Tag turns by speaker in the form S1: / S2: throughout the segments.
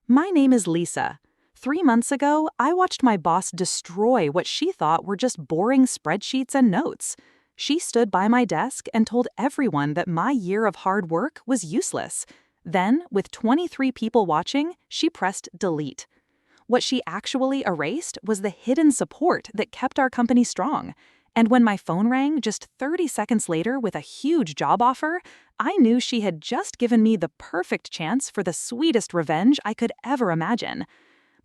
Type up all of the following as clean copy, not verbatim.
S1: My name is Lisa. 3 months ago, I watched my boss destroy what she thought were just boring spreadsheets and notes. She stood by my desk and told everyone that my year of hard work was useless. Then, with 23 people watching, she pressed delete. What she actually erased was the hidden support that kept our company strong. And when my phone rang just 30 seconds later with a huge job offer, I knew she had just given me the perfect chance for the sweetest revenge I could ever imagine.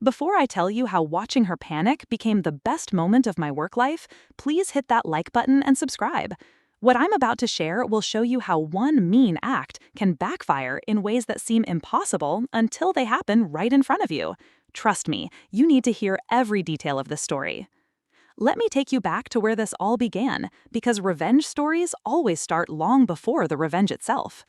S1: Before I tell you how watching her panic became the best moment of my work life, please hit that like button and subscribe. What I'm about to share will show you how one mean act can backfire in ways that seem impossible until they happen right in front of you. Trust me, you need to hear every detail of this story. Let me take you back to where this all began, because revenge stories always start long before the revenge itself.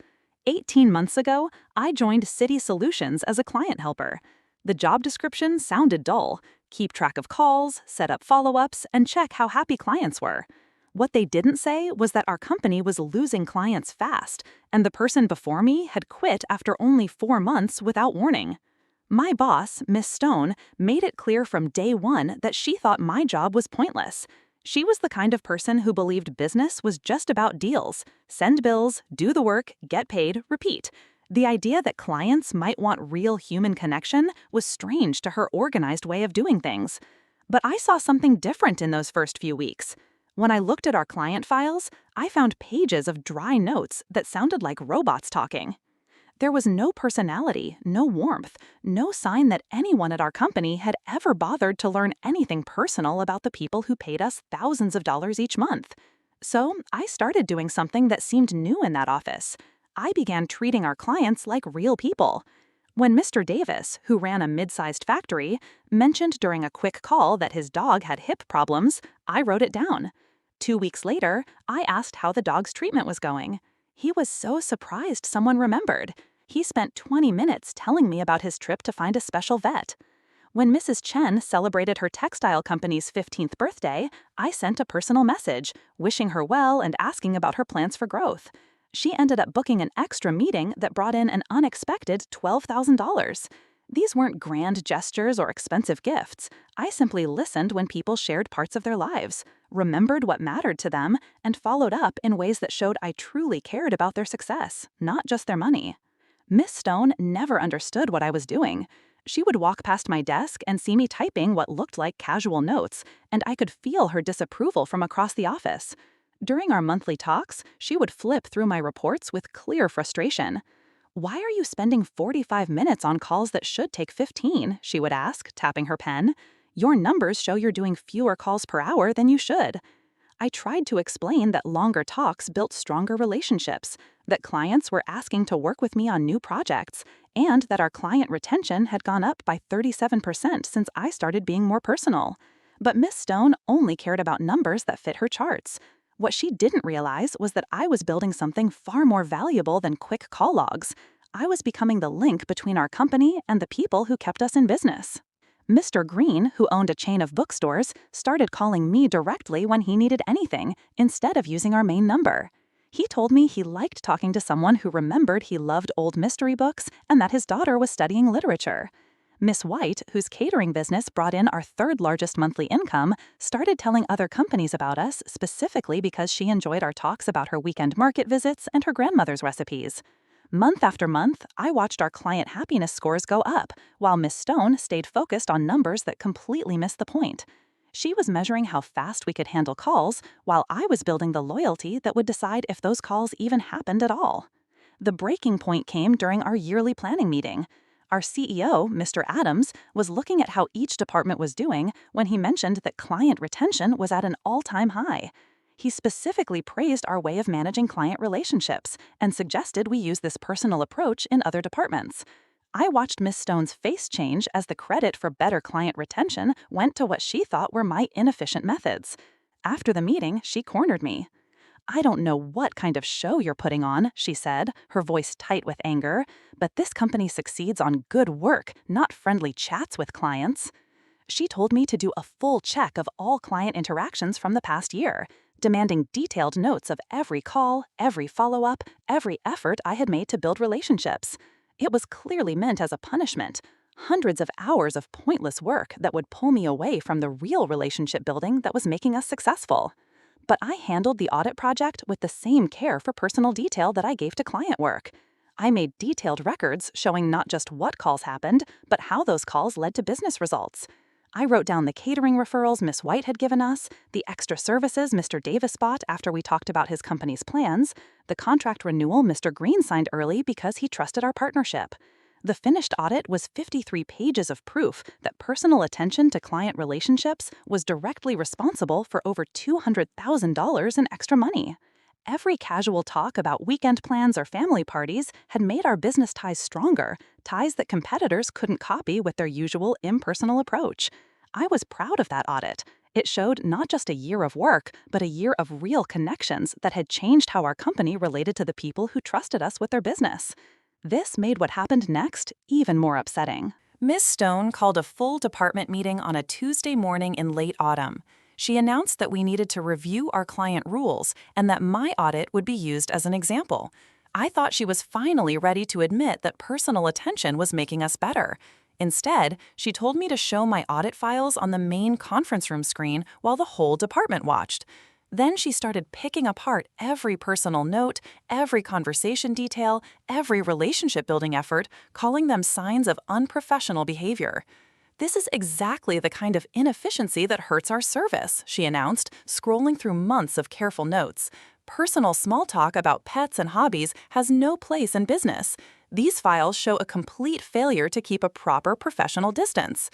S1: 18 months ago, I joined City Solutions as a client helper. The job description sounded dull: keep track of calls, set up follow-ups, and check how happy clients were. What they didn't say was that our company was losing clients fast, and the person before me had quit after only 4 months without warning. My boss, Miss Stone, made it clear from day one that she thought my job was pointless. She was the kind of person who believed business was just about deals: send bills, do the work, get paid, repeat. The idea that clients might want real human connection was strange to her organized way of doing things. But I saw something different in those first few weeks. When I looked at our client files, I found pages of dry notes that sounded like robots talking. There was no personality, no warmth, no sign that anyone at our company had ever bothered to learn anything personal about the people who paid us thousands of dollars each month. So I started doing something that seemed new in that office. I began treating our clients like real people. When Mr. Davis, who ran a mid-sized factory, mentioned during a quick call that his dog had hip problems, I wrote it down. 2 weeks later, I asked how the dog's treatment was going. He was so surprised someone remembered. He spent 20 minutes telling me about his trip to find a special vet. When Mrs. Chen celebrated her textile company's 15th birthday, I sent a personal message, wishing her well and asking about her plans for growth. She ended up booking an extra meeting that brought in an unexpected $12,000. These weren't grand gestures or expensive gifts. I simply listened when people shared parts of their lives, remembered what mattered to them, and followed up in ways that showed I truly cared about their success, not just their money. Miss Stone never understood what I was doing. She would walk past my desk and see me typing what looked like casual notes, and I could feel her disapproval from across the office. During our monthly talks, she would flip through my reports with clear frustration. "Why are you spending 45 minutes on calls that should take 15?" she would ask, tapping her pen. "Your numbers show you're doing fewer calls per hour than you should." I tried to explain that longer talks built stronger relationships, that clients were asking to work with me on new projects, and that our client retention had gone up by 37% since I started being more personal. But Miss Stone only cared about numbers that fit her charts. What she didn't realize was that I was building something far more valuable than quick call logs. I was becoming the link between our company and the people who kept us in business. Mr. Green, who owned a chain of bookstores, started calling me directly when he needed anything, instead of using our main number. He told me he liked talking to someone who remembered he loved old mystery books and that his daughter was studying literature. Miss White, whose catering business brought in our third largest monthly income, started telling other companies about us specifically because she enjoyed our talks about her weekend market visits and her grandmother's recipes. Month after month, I watched our client happiness scores go up, while Miss Stone stayed focused on numbers that completely missed the point. She was measuring how fast we could handle calls, while I was building the loyalty that would decide if those calls even happened at all. The breaking point came during our yearly planning meeting. Our CEO, Mr. Adams, was looking at how each department was doing when he mentioned that client retention was at an all-time high. He specifically praised our way of managing client relationships and suggested we use this personal approach in other departments. I watched Miss Stone's face change as the credit for better client retention went to what she thought were my inefficient methods. After the meeting, she cornered me. "I don't know what kind of show you're putting on," she said, her voice tight with anger, "but this company succeeds on good work, not friendly chats with clients." She told me to do a full check of all client interactions from the past year, demanding detailed notes of every call, every follow-up, every effort I had made to build relationships. It was clearly meant as a punishment. hundreds of hours of pointless work that would pull me away from the real relationship building that was making us successful. But I handled the audit project with the same care for personal detail that I gave to client work. I made detailed records showing not just what calls happened, but how those calls led to business results. I wrote down the catering referrals Miss White had given us, the extra services Mr. Davis bought after we talked about his company's plans, the contract renewal Mr. Green signed early because he trusted our partnership. The finished audit was 53 pages of proof that personal attention to client relationships was directly responsible for over $200,000 in extra money. Every casual talk about weekend plans or family parties had made our business ties stronger, ties that competitors couldn't copy with their usual impersonal approach. I was proud of that audit. It showed not just a year of work, but a year of real connections that had changed how our company related to the people who trusted us with their business. This made what happened next even more upsetting. Miss Stone called a full department meeting on a Tuesday morning in late autumn. She announced that we needed to review our client rules and that my audit would be used as an example. I thought she was finally ready to admit that personal attention was making us better. Instead, she told me to show my audit files on the main conference room screen while the whole department watched. Then she started picking apart every personal note, every conversation detail, every relationship-building effort, calling them signs of unprofessional behavior. "This is exactly the kind of inefficiency that hurts our service," she announced, scrolling through months of careful notes. "Personal small talk about pets and hobbies has no place in business. These files show a complete failure to keep a proper professional distance."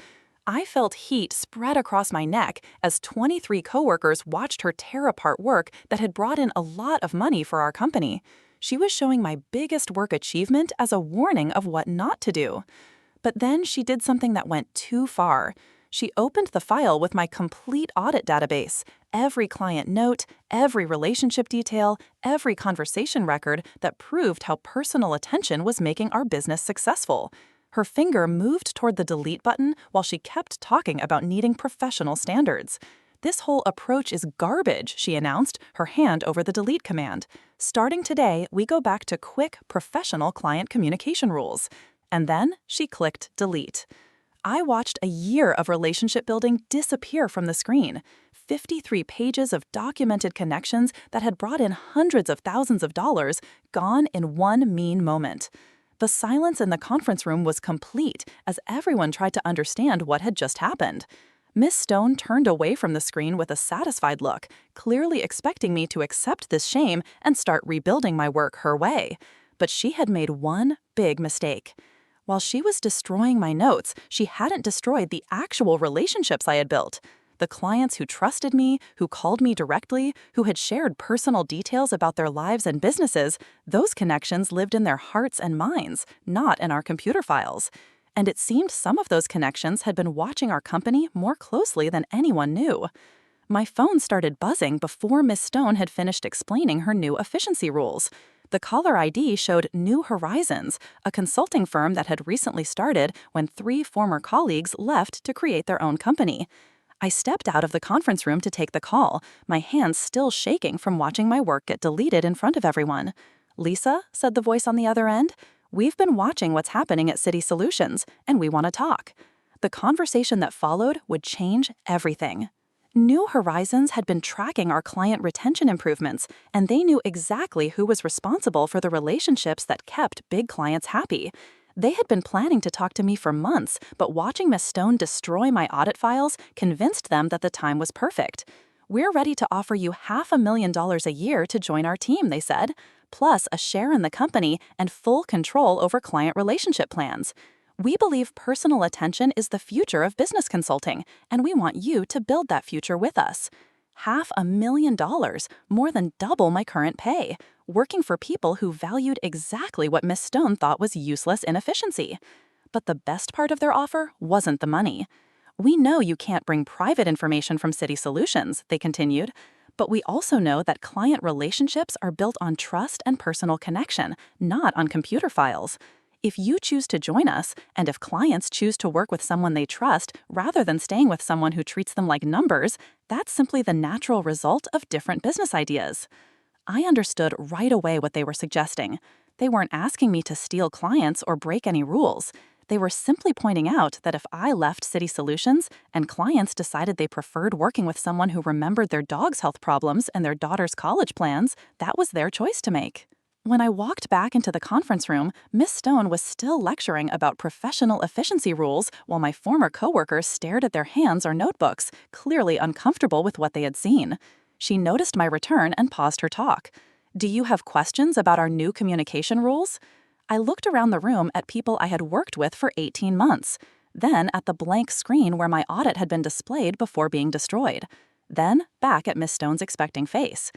S1: I felt heat spread across my neck as 23 coworkers watched her tear apart work that had brought in a lot of money for our company. She was showing my biggest work achievement as a warning of what not to do. But then she did something that went too far. She opened the file with my complete audit database, every client note, every relationship detail, every conversation record that proved how personal attention was making our business successful. Her finger moved toward the delete button while she kept talking about needing professional standards. "This whole approach is garbage," she announced, her hand over the delete command. "Starting today, we go back to quick, professional client communication rules." And then she clicked delete. I watched a year of relationship building disappear from the screen. 53 pages of documented connections that had brought in hundreds of thousands of dollars gone in one mean moment. The silence in the conference room was complete as everyone tried to understand what had just happened. Miss Stone turned away from the screen with a satisfied look, clearly expecting me to accept this shame and start rebuilding my work her way. But she had made one big mistake. While she was destroying my notes, she hadn't destroyed the actual relationships I had built. The clients who trusted me, who called me directly, who had shared personal details about their lives and businesses, those connections lived in their hearts and minds, not in our computer files. And it seemed some of those connections had been watching our company more closely than anyone knew. My phone started buzzing before Miss Stone had finished explaining her new efficiency rules. The caller ID showed New Horizons, a consulting firm that had recently started when 3 former colleagues left to create their own company. I stepped out of the conference room to take the call, my hands still shaking from watching my work get deleted in front of everyone. "Lisa," said the voice on the other end, "we've been watching what's happening at City Solutions, and we want to talk." The conversation that followed would change everything. New Horizons had been tracking our client retention improvements, and they knew exactly who was responsible for the relationships that kept big clients happy. They had been planning to talk to me for months, but watching Miss Stone destroy my audit files convinced them that the time was perfect. "We're ready to offer you $500,000 a year to join our team," they said, "plus a share in the company and full control over client relationship plans. We believe personal attention is the future of business consulting, and we want you to build that future with us." $500,000, more than double my current pay, working for people who valued exactly what Miss Stone thought was useless inefficiency. But the best part of their offer wasn't the money. "We know you can't bring private information from City Solutions," they continued, "but we also know that client relationships are built on trust and personal connection, not on computer files. If you choose to join us, and if clients choose to work with someone they trust rather than staying with someone who treats them like numbers, that's simply the natural result of different business ideas." I understood right away what they were suggesting. They weren't asking me to steal clients or break any rules. They were simply pointing out that if I left City Solutions and clients decided they preferred working with someone who remembered their dog's health problems and their daughter's college plans, that was their choice to make. When I walked back into the conference room, Miss Stone was still lecturing about professional efficiency rules while my former coworkers stared at their hands or notebooks, clearly uncomfortable with what they had seen. She noticed my return and paused her talk. "Do you have questions about our new communication rules?" I looked around the room at people I had worked with for 18 months, then at the blank screen where my audit had been displayed before being destroyed, then back at Miss Stone's expecting face.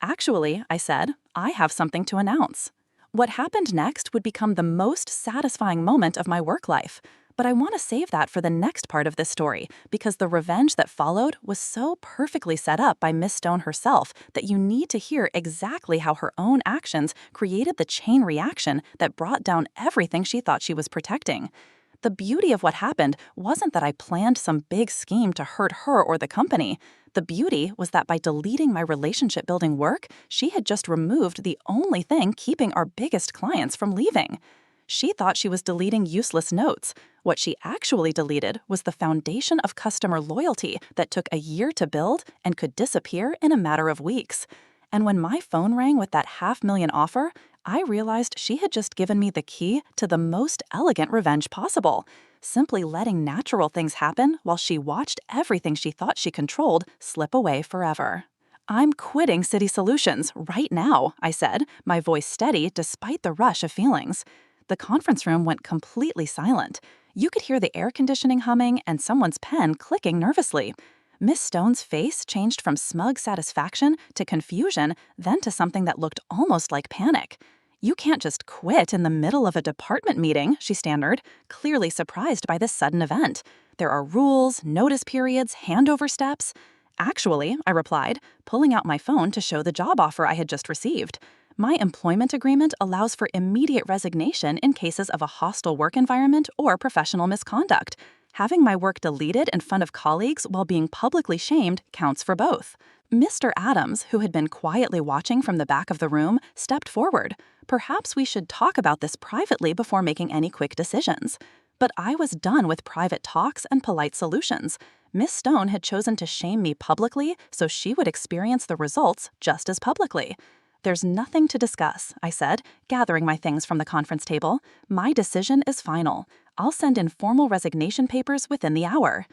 S1: "Actually," I said, "I have something to announce." What happened next would become the most satisfying moment of my work life, but I want to save that for the next part of this story because the revenge that followed was so perfectly set up by Miss Stone herself that you need to hear exactly how her own actions created the chain reaction that brought down everything she thought she was protecting. The beauty of what happened wasn't that I planned some big scheme to hurt her or the company. The beauty was that by deleting my relationship-building work, she had just removed the only thing keeping our biggest clients from leaving. She thought she was deleting useless notes. What she actually deleted was the foundation of customer loyalty that took a year to build and could disappear in a matter of weeks. And when my phone rang with that $500,000 offer, I realized she had just given me the key to the most elegant revenge possible, simply letting natural things happen while she watched everything she thought she controlled slip away forever. "I'm quitting City Solutions right now," I said, my voice steady despite the rush of feelings. The conference room went completely silent. You could hear the air conditioning humming and someone's pen clicking nervously. Miss Stone's face changed from smug satisfaction to confusion, then to something that looked almost like panic. "You can't just quit in the middle of a department meeting," she stammered, clearly surprised by this sudden event. "There are rules, notice periods, handover steps." "Actually," I replied, pulling out my phone to show the job offer I had just received. "My employment agreement allows for immediate resignation in cases of a hostile work environment or professional misconduct. Having my work deleted in front of colleagues while being publicly shamed counts for both." Mr. Adams, who had been quietly watching from the back of the room, stepped forward. "Perhaps we should talk about this privately before making any quick decisions." But I was done with private talks and polite solutions. Miss Stone had chosen to shame me publicly so she would experience the results just as publicly. "There's nothing to discuss," I said, gathering my things from the conference table. "My decision is final. I'll send in formal resignation papers within the hour."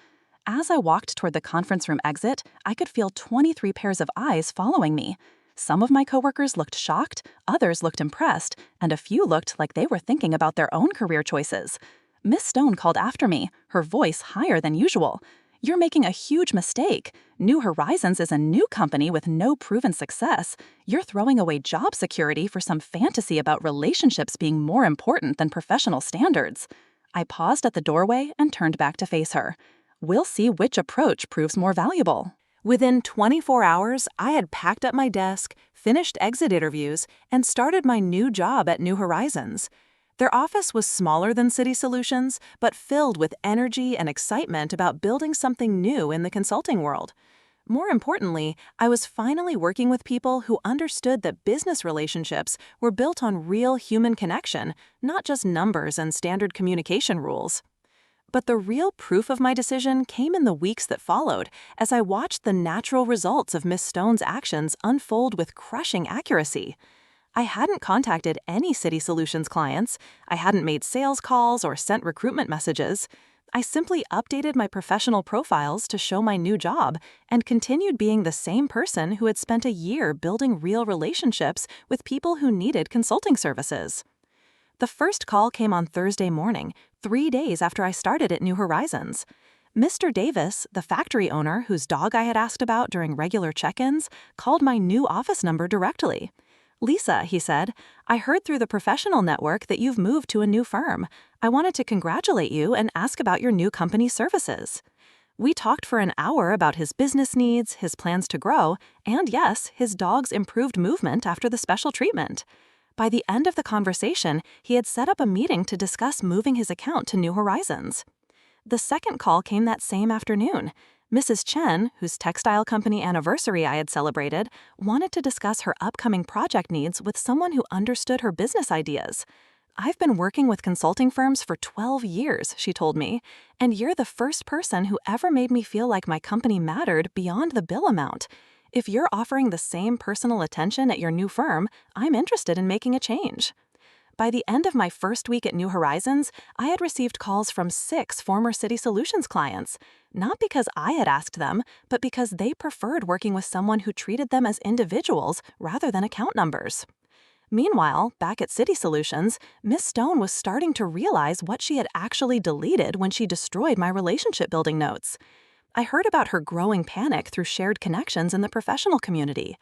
S1: As I walked toward the conference room exit, I could feel 23 pairs of eyes following me. Some of my coworkers looked shocked, others looked impressed, and a few looked like they were thinking about their own career choices. Miss Stone called after me, her voice higher than usual. "You're making a huge mistake. New Horizons is a new company with no proven success. You're throwing away job security for some fantasy about relationships being more important than professional standards." I paused at the doorway and turned back to face her. "We'll see which approach proves more valuable." Within 24 hours, I had packed up my desk, finished exit interviews, and started my new job at New Horizons. Their office was smaller than City Solutions, but filled with energy and excitement about building something new in the consulting world. More importantly, I was finally working with people who understood that business relationships were built on real human connection, not just numbers and standard communication rules. But the real proof of my decision came in the weeks that followed, as I watched the natural results of Miss Stone's actions unfold with crushing accuracy. I hadn't contacted any City Solutions clients, I hadn't made sales calls or sent recruitment messages. I simply updated my professional profiles to show my new job and continued being the same person who had spent a year building real relationships with people who needed consulting services. The first call came on Thursday morning, 3 days after I started at New Horizons. Mr. Davis, the factory owner whose dog I had asked about during regular check-ins, called my new office number directly. "Lisa," he said, "I heard through the professional network that you've moved to a new firm. I wanted to congratulate you and ask about your new company's services." We talked for an hour about his business needs, his plans to grow, and yes, his dog's improved movement after the special treatment. By the end of the conversation, he had set up a meeting to discuss moving his account to New Horizons. The second call came that same afternoon. Mrs. Chen, whose textile company anniversary I had celebrated, wanted to discuss her upcoming project needs with someone who understood her business ideas. "I've been working with consulting firms for 12 years," she told me, "and you're the first person who ever made me feel like my company mattered beyond the bill amount. If you're offering the same personal attention at your new firm, I'm interested in making a change." By the end of my first week at New Horizons, I had received calls from 6 former City Solutions clients, not because I had asked them, but because they preferred working with someone who treated them as individuals rather than account numbers. Meanwhile, back at City Solutions, Miss Stone was starting to realize what she had actually deleted when she destroyed my relationship building notes. I heard about her growing panic through shared connections in the professional community.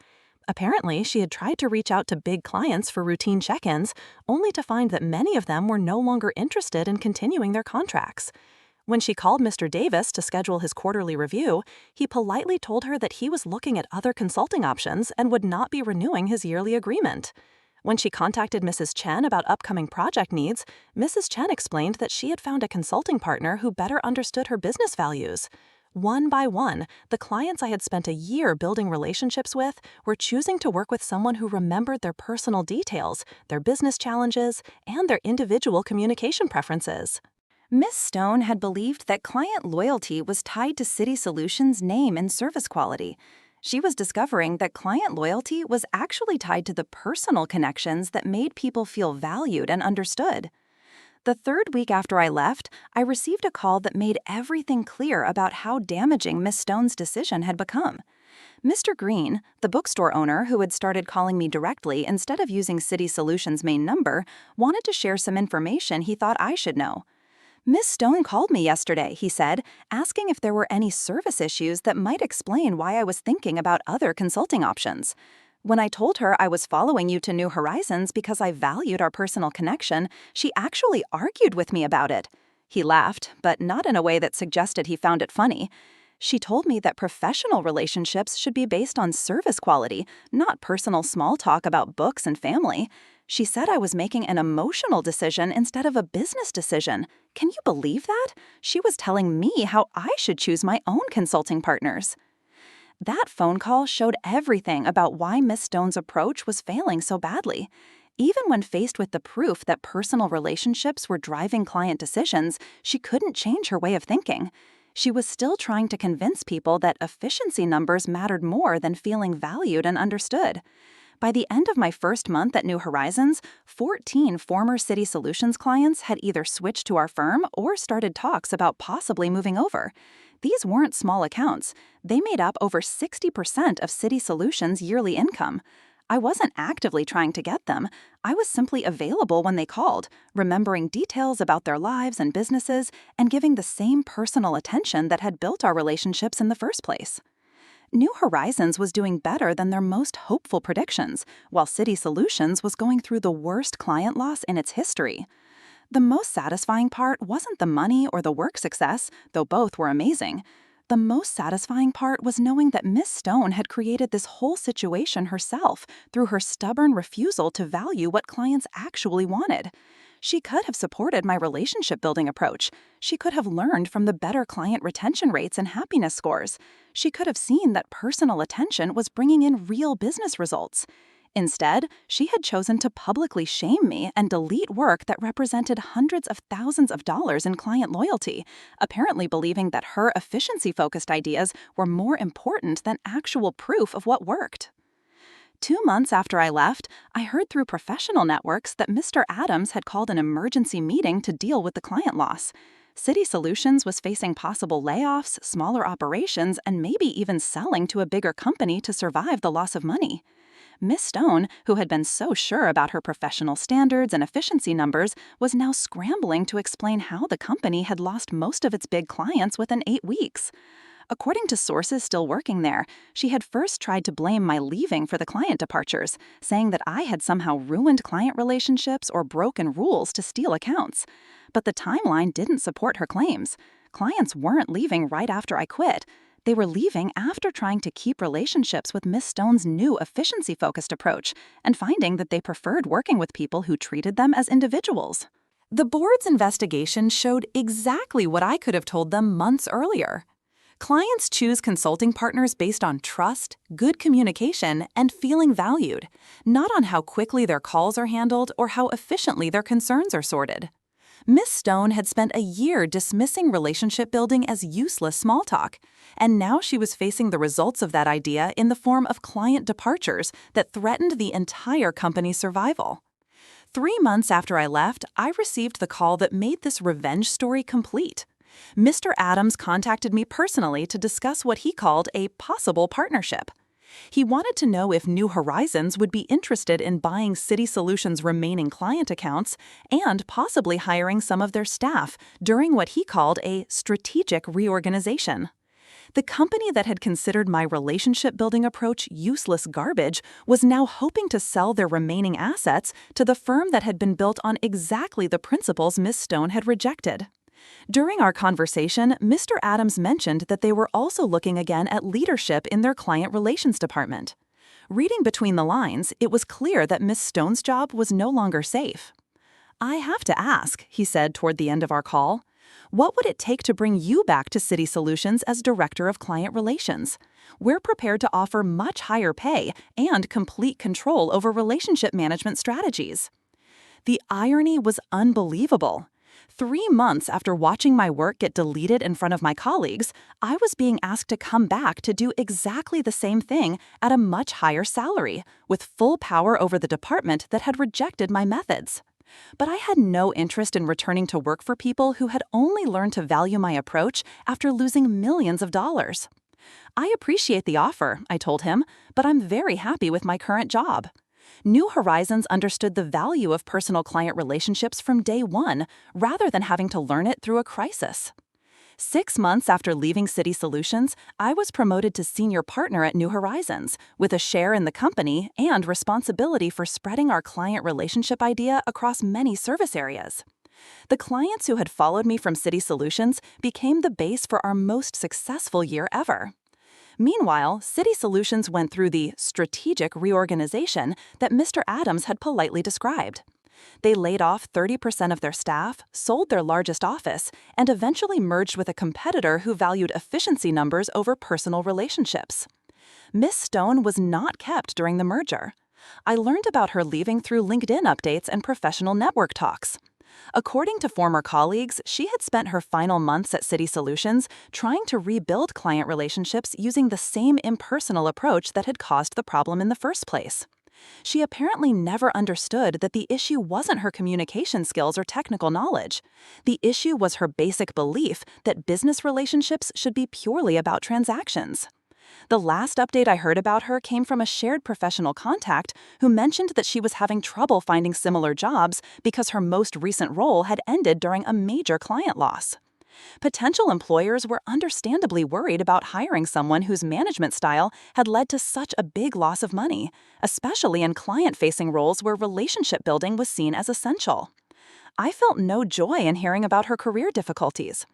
S1: Apparently, she had tried to reach out to big clients for routine check-ins, only to find that many of them were no longer interested in continuing their contracts. When she called Mr. Davis to schedule his quarterly review, he politely told her that he was looking at other consulting options and would not be renewing his yearly agreement. When she contacted Mrs. Chen about upcoming project needs, Mrs. Chen explained that she had found a consulting partner who better understood her business values. One by one, the clients I had spent a year building relationships with were choosing to work with someone who remembered their personal details, their business challenges, and their individual communication preferences. Miss Stone had believed that client loyalty was tied to City Solutions' name and service quality. She was discovering that client loyalty was actually tied to the personal connections that made people feel valued and understood. The third week after I left, I received a call that made everything clear about how damaging Miss Stone's decision had become. Mr. Green, the bookstore owner who had started calling me directly instead of using City Solutions' main number, wanted to share some information he thought I should know. "Miss Stone called me yesterday," he said, asking if there were any service issues that might explain why I was thinking about other consulting options. When I told her I was following you to New Horizons because I valued our personal connection, she actually argued with me about it. He laughed, but not in a way that suggested he found it funny. She told me that professional relationships should be based on service quality, not personal small talk about books and family. She said I was making an emotional decision instead of a business decision. Can you believe that? She was telling me how I should choose my own consulting partners. That phone call showed everything about why Miss Stone's approach was failing so badly. Even when faced with the proof that personal relationships were driving client decisions, she couldn't change her way of thinking. She was still trying to convince people that efficiency numbers mattered more than feeling valued and understood. By the end of my first month at New Horizons, 14 former City Solutions clients had either switched to our firm or started talks about possibly moving over. These weren't small accounts. They made up over 60% of City Solutions' yearly income. I wasn't actively trying to get them. I was simply available when they called, remembering details about their lives and businesses, and giving the same personal attention that had built our relationships in the first place. New Horizons was doing better than their most hopeful predictions, while City Solutions was going through the worst client loss in its history. The most satisfying part wasn't the money or the work success, though both were amazing. The most satisfying part was knowing that Miss Stone had created this whole situation herself through her stubborn refusal to value what clients actually wanted. She could have supported my relationship-building approach. She could have learned from the better client retention rates and happiness scores. She could have seen that personal attention was bringing in real business results. Instead, she had chosen to publicly shame me and delete work that represented hundreds of thousands of dollars in client loyalty, apparently believing that her efficiency-focused ideas were more important than actual proof of what worked. 2 months after I left, I heard through professional networks that Mr. Adams had called an emergency meeting to deal with the client loss. City Solutions was facing possible layoffs, smaller operations, and maybe even selling to a bigger company to survive the loss of money. Miss Stone, who had been so sure about her professional standards and efficiency numbers, was now scrambling to explain how the company had lost most of its big clients within 8 weeks. According to sources still working there, she had first tried to blame my leaving for the client departures, saying that I had somehow ruined client relationships or broken rules to steal accounts. But the timeline didn't support her claims. Clients weren't leaving right after I quit. They were leaving after trying to keep relationships with Miss Stone's new efficiency-focused approach and finding that they preferred working with people who treated them as individuals. The board's investigation showed exactly what I could have told them months earlier. Clients choose consulting partners based on trust, good communication, and feeling valued, not on how quickly their calls are handled or how efficiently their concerns are sorted. Miss Stone had spent a year dismissing relationship building as useless small talk, and now she was facing the results of that idea in the form of client departures that threatened the entire company's survival. 3 months after I left, I received the call that made this revenge story complete. Mr. Adams contacted me personally to discuss what he called a possible partnership. He wanted to know if New Horizons would be interested in buying City Solutions' remaining client accounts and possibly hiring some of their staff during what he called a strategic reorganization. The company that had considered my relationship-building approach useless garbage was now hoping to sell their remaining assets to the firm that had been built on exactly the principles Miss Stone had rejected. During our conversation, Mr. Adams mentioned that they were also looking again at leadership in their client relations department. Reading between the lines, it was clear that Miss Stone's job was no longer safe. "I have to ask," he said toward the end of our call, "what would it take to bring you back to City Solutions as Director of Client Relations? We're prepared to offer much higher pay and complete control over relationship management strategies." The irony was unbelievable. 3 months after watching my work get deleted in front of my colleagues, I was being asked to come back to do exactly the same thing at a much higher salary, with full power over the department that had rejected my methods. But I had no interest in returning to work for people who had only learned to value my approach after losing millions of dollars. "I appreciate the offer," I told him, "but I'm very happy with my current job." New Horizons understood the value of personal client relationships from day one, rather than having to learn it through a crisis. 6 months after leaving City Solutions, I was promoted to senior partner at New Horizons, with a share in the company and responsibility for spreading our client relationship idea across many service areas. The clients who had followed me from City Solutions became the base for our most successful year ever. Meanwhile, City Solutions went through the strategic reorganization that Mr. Adams had politely described. They laid off 30% of their staff, sold their largest office, and eventually merged with a competitor who valued efficiency numbers over personal relationships. Miss Stone was not kept during the merger. I learned about her leaving through LinkedIn updates and professional network talks. According to former colleagues, she had spent her final months at City Solutions trying to rebuild client relationships using the same impersonal approach that had caused the problem in the first place. She apparently never understood that the issue wasn't her communication skills or technical knowledge. The issue was her basic belief that business relationships should be purely about transactions. The last update I heard about her came from a shared professional contact who mentioned that she was having trouble finding similar jobs because her most recent role had ended during a major client loss. Potential employers were understandably worried about hiring someone whose management style had led to such a big loss of money, especially in client-facing roles where relationship building was seen as essential. I felt no joy in hearing about her career difficulties.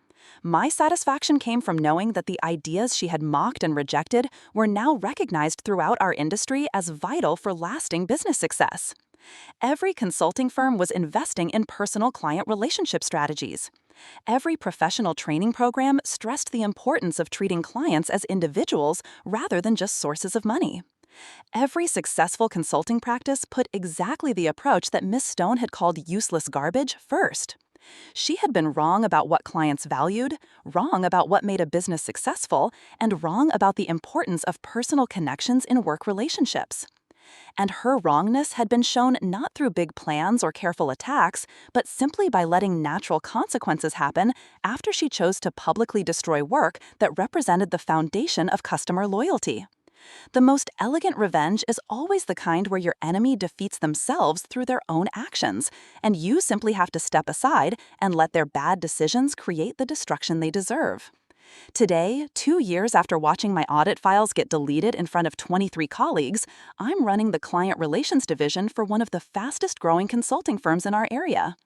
S1: My satisfaction came from knowing that the ideas she had mocked and rejected were now recognized throughout our industry as vital for lasting business success. Every consulting firm was investing in personal client relationship strategies. Every professional training program stressed the importance of treating clients as individuals rather than just sources of money. Every successful consulting practice put exactly the approach that Miss Stone had called useless garbage first. She had been wrong about what clients valued, wrong about what made a business successful, and wrong about the importance of personal connections in work relationships. And her wrongness had been shown not through big plans or careful attacks, but simply by letting natural consequences happen after she chose to publicly destroy work that represented the foundation of customer loyalty. The most elegant revenge is always the kind where your enemy defeats themselves through their own actions, and you simply have to step aside and let their bad decisions create the destruction they deserve. Today, 2 years after watching my audit files get deleted in front of 23 colleagues, I'm running the client relations division for one of the fastest-growing consulting firms in our area.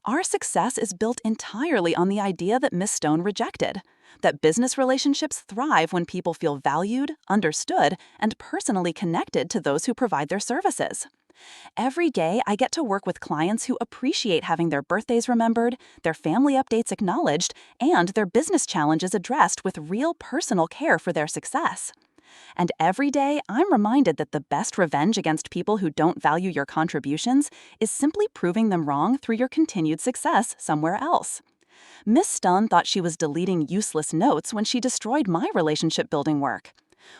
S1: Our success is built entirely on the idea that Miss Stone rejected, that business relationships thrive when people feel valued, understood, and personally connected to those who provide their services.
S2: Every day, I get to work with clients who appreciate having their birthdays remembered, their family updates acknowledged, and their business challenges addressed with real personal care for their success. And every day, I'm reminded that the best revenge against people who don't value your contributions is simply proving them wrong through your continued success somewhere else. Miss Stun thought she was deleting useless notes when she destroyed my relationship building work.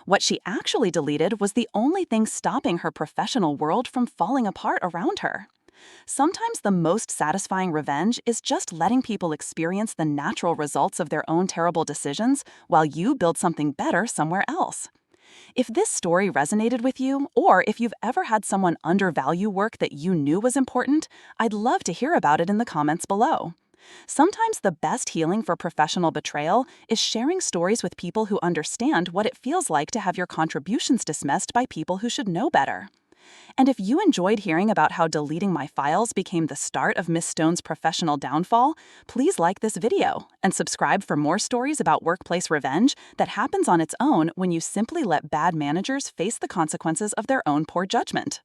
S2: What she actually deleted was the only thing stopping her professional world from falling apart around her. Sometimes the most satisfying revenge is just letting people experience the natural results of their own terrible decisions while you build something better somewhere else. If this story resonated with you, or if you've ever had someone undervalue work that you knew was important, I'd love to hear about it in the comments below. Sometimes the best healing for professional betrayal is sharing stories with people who understand what it feels like to have your contributions dismissed by people who should know better. And if you enjoyed hearing about how deleting my files became the start of Miss Stone's professional downfall, please like this video and subscribe for more stories about workplace revenge that happens on its own when you simply let bad managers face the consequences of their own poor judgment.